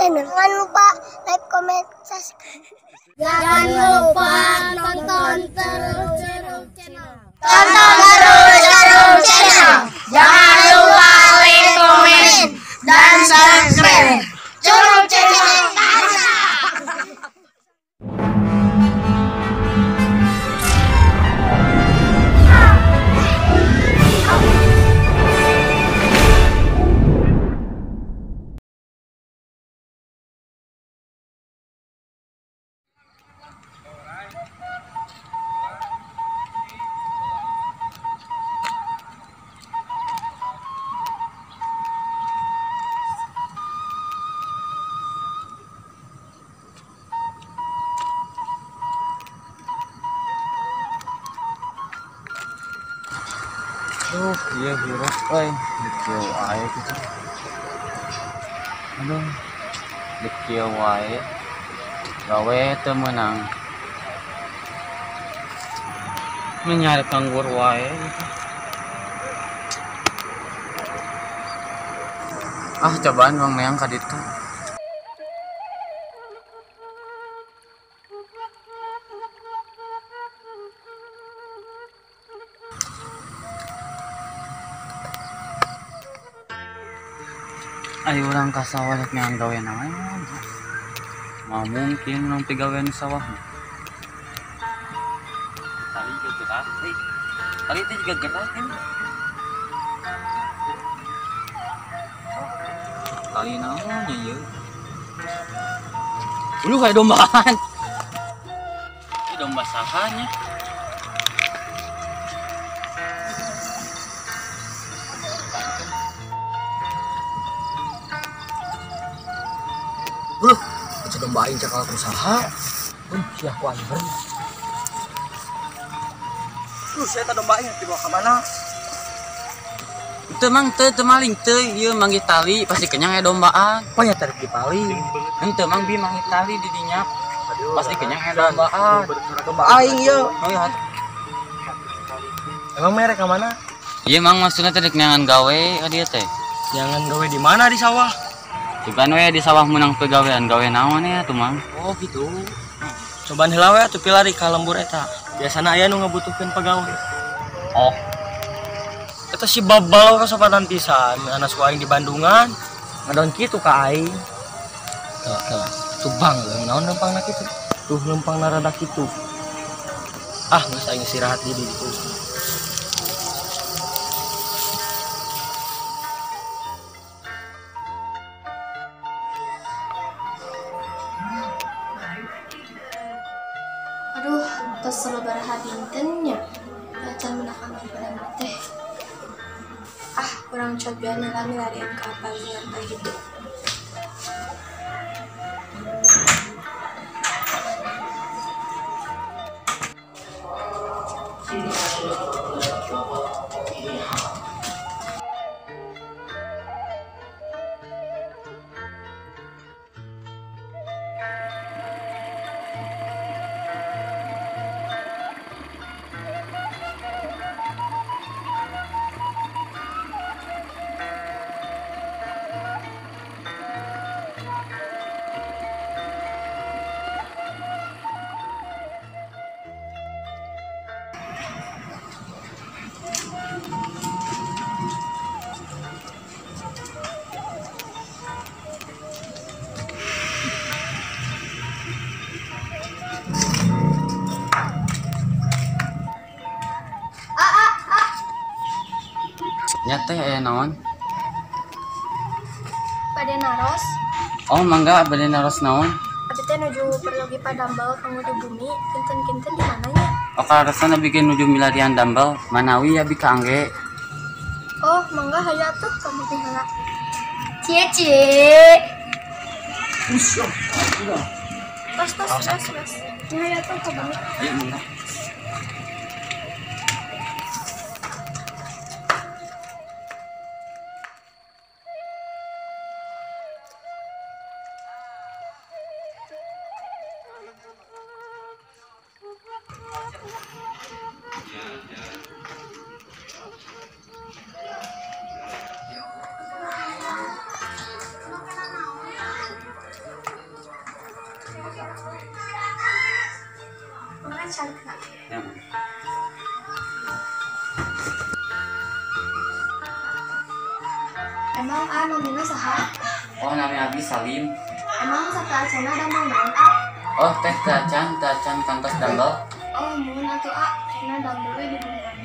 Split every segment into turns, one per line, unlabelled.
channel. Jangan lupa like, comment, subscribe.
Jangan lupa tonton terus channel.
Tonton terus channel. Jangan lupa like, comment, dan subscribe. Curug channel.
Iya hirap ay dikieu wae gitu. Aduh dikieu wae gawe teu meunang menyari kanggur wae gitu. Cobaan Bang Meang ka ditu. Ayo orang ka sawah rek neangan gawe naon. Mau mungkin nang pigawean sawah. Tali juga gerak, tali itu juga gerak kan. Tali naon ya? Uluh kayak dombaan. Ini domba sahanya.
Bisa dombain cakal usaha. Siap ku anjir. Saya tak dombain dibawa ke mana?
Teu mang teu maling teu ieu manggih tali pasti kenyang ya dombaan.
Apa ya tarik di paling?
Henteu mang bi manggih tali di dinya. Pasti kenyang ya dombaan.
Domba aing ieu.
Oh ya.
Emang merek ke mana?
Iya mang maksudnya teh neangan gawe ka dieu teh.
Jangan gawe di mana di sawah?
Coban we di sawah menang pegawean gawe naon ya tuh mang.
Oh gitu. Cobaan heula we atuh pilari ka lembur eta. Biasana aya nu ngabutuhkeun pagawe.
Oh,
Eta si babal kasempatan pisan, anak suku aing di Bandungan. Ngadon kitu ka aing. Tuh bang, naon lempangna kitu? Tuh lempangna rada kitu. Geus aing istirahat di ditu.
Aduh, tos sabaraha dintennya. Acan menakan pada teh. Kurang coba larian ke apa teh itu.
nyata ya naon?
Pada naros,
Oh mangga bade naros naon?
abi teh nuju pergi padambal kanggo di bumi, kinten-kinten di mananya?
Oh karasana bikin nuju milarian dambel, manawi abi ka angge.
Oh, mangga hayat tuh kamu tinggal. Cie. Tos. Ini hayat tuh kamu.
Ayo mangga.
cari kena.
Ya.
Emang namanya saha?
Oh, namanya Abi Salim.
Emang satu acana ada mau naon ah?
Oh, teh tacan kantos dangdol.
Oh mun atuh karena dangdulnya di bulan.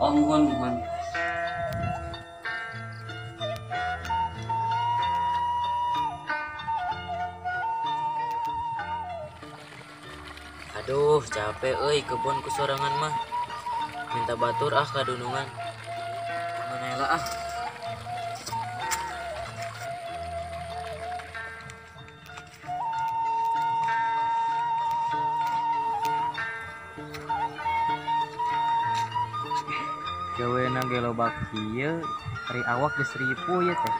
Oh, muhun.
Aduh, capek euy kebun ku sorangan mah. Minta batur kadunungan. Mana lah ah.
Gawena gelo bakieu hari awak geus 1000 ya teh.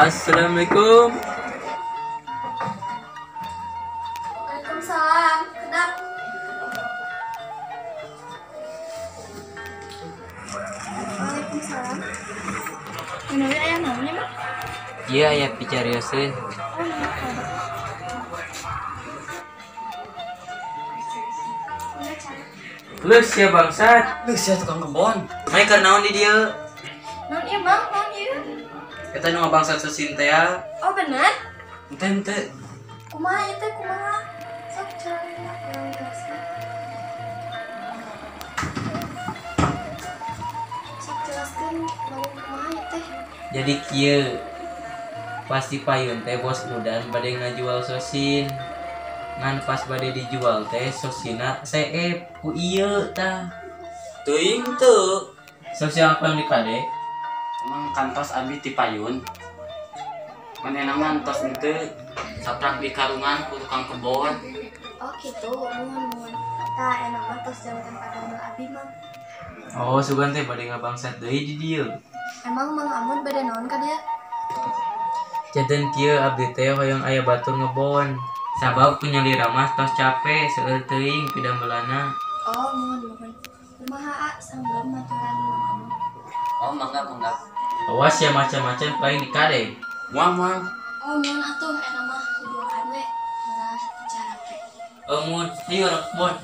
Assalamualaikum.
Waalaikumsalam. Kedap. Waalaikumsalam. Menawi aya naonnya mah?
Iya ya picarios euy.
Oh iya kada. Udah cari.
Leus ya bangsat.
Geus ya tukang kebon.
Mai keur naon di dieu?
Naon ieu Bang? Naon ieu?
Eta nu ngabangsat susin teh ya.
Oh bener?
Ente.
Kumaha ieu teh kumaha? Sok carana yang jelasna. Sok jelaskeun bagaimana kumaha ieu teh?
Jadi kieu. Pasti payun teh bos udan bade ngajual sosin. Ngan pas bade dijual teh sosina seep ku ieu tah. Teuing teu. Sosial apa yang dikade?
Emang kantos Abi ti payun. Kan enak ngantos ente saprak di karungan ku tukang kebon.
Oh gitu, mohon. Tah enak mah tos jabatan padamel abi mah.
Oh, sugan teh bade ngabangsat deui di dieu.
Emang Mang Amun bade naon ka dia?
Janten kieu abdi teh hoyong aya batur ngebon. Sabab penyalira mah tos capek seueur teuing pidamelana.
Oh, mohon. Kumaha sanggeum maturan Mang Amun.
Oh, mangga.
Awas ya macam-macam paling dikade.
Muang.
Oh, mohon atuh enak mah kuduaan we. Malah bicara ke.
Mun, ayo orang kebon.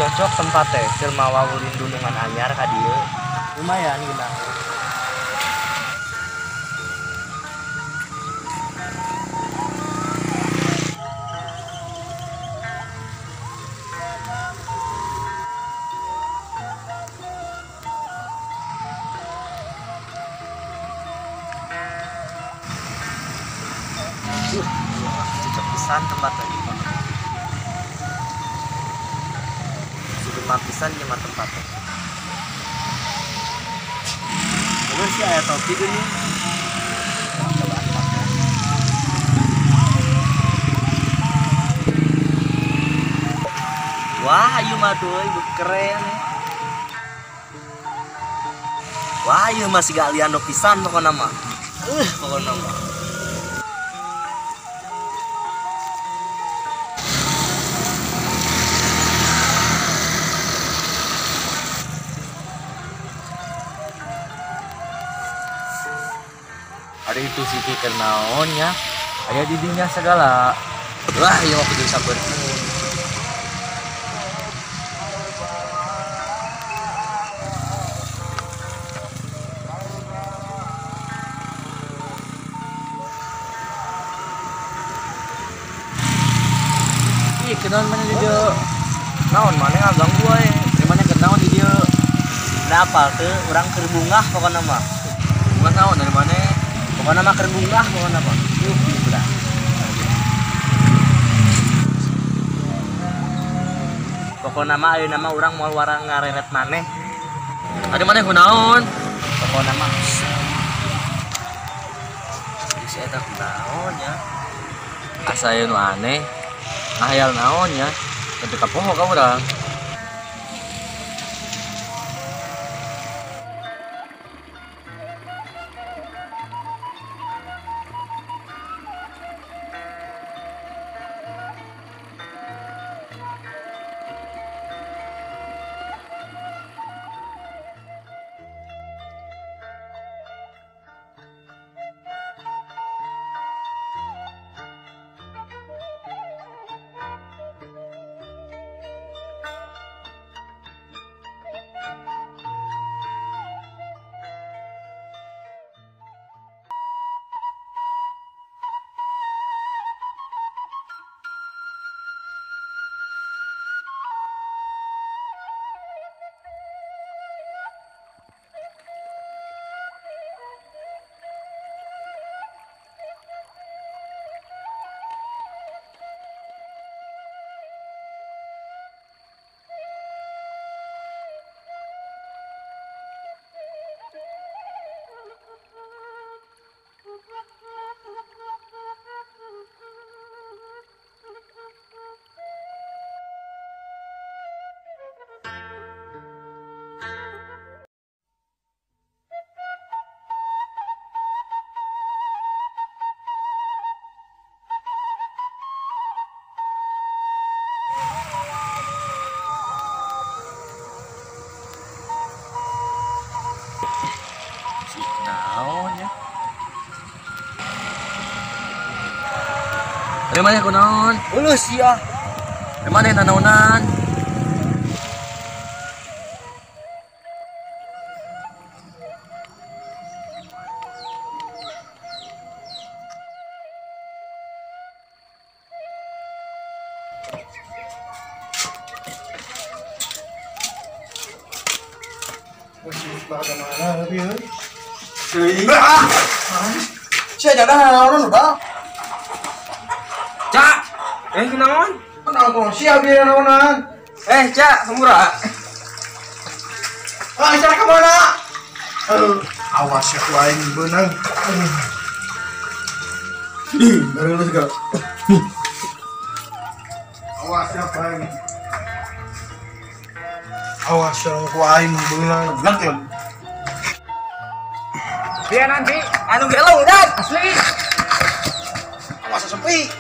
Cocok tempat teh jelema wawulin dunungan anyar ka dieu. Lumayan geunah. Cocok pisan tempat teh. Pisan jeung tempatnya. Terus ya aya topi geuning. Wah, ieu mah deui keren. Wah, ieu mah siga aliando pisan pokona mah. Pokona mah. Ada itu sih kiker naonnya aya di dinya segala. Wah, ieu mah kudu sabar. kenaon mana di dia? Naon mana ngagang gua Di mana kenaon di dia? Ada apa tuh? Orang kerbungah pokoknya mah. Bukan naon dari mana? Pokoknya mah kerbungah pokoknya mah. Yuk, udah. Pokoknya mah ayeuna mah urang moal warang ngareret maneh. Ada maneh kunaon? Pokoknya mah saya tak naon ya. Asa aya nu aneh. Ngahayal naon ya. Tapi kapoho ka urang. Naon ya? Dari mana kunaon? Ulus ya. Dari mana nanaonan?
Siya jangan naon udah.
Cak, kunaon?
Kenal kok siya biar naonan.
Cak, semura.
Ah, cara ke mana? Awas ya ku aing beunang. Dari lu segala. Awas ya ku aing. Awas ya ku aing beunang. Beunang.
Biar nanti anu gelong dan asli.
Awas sepi.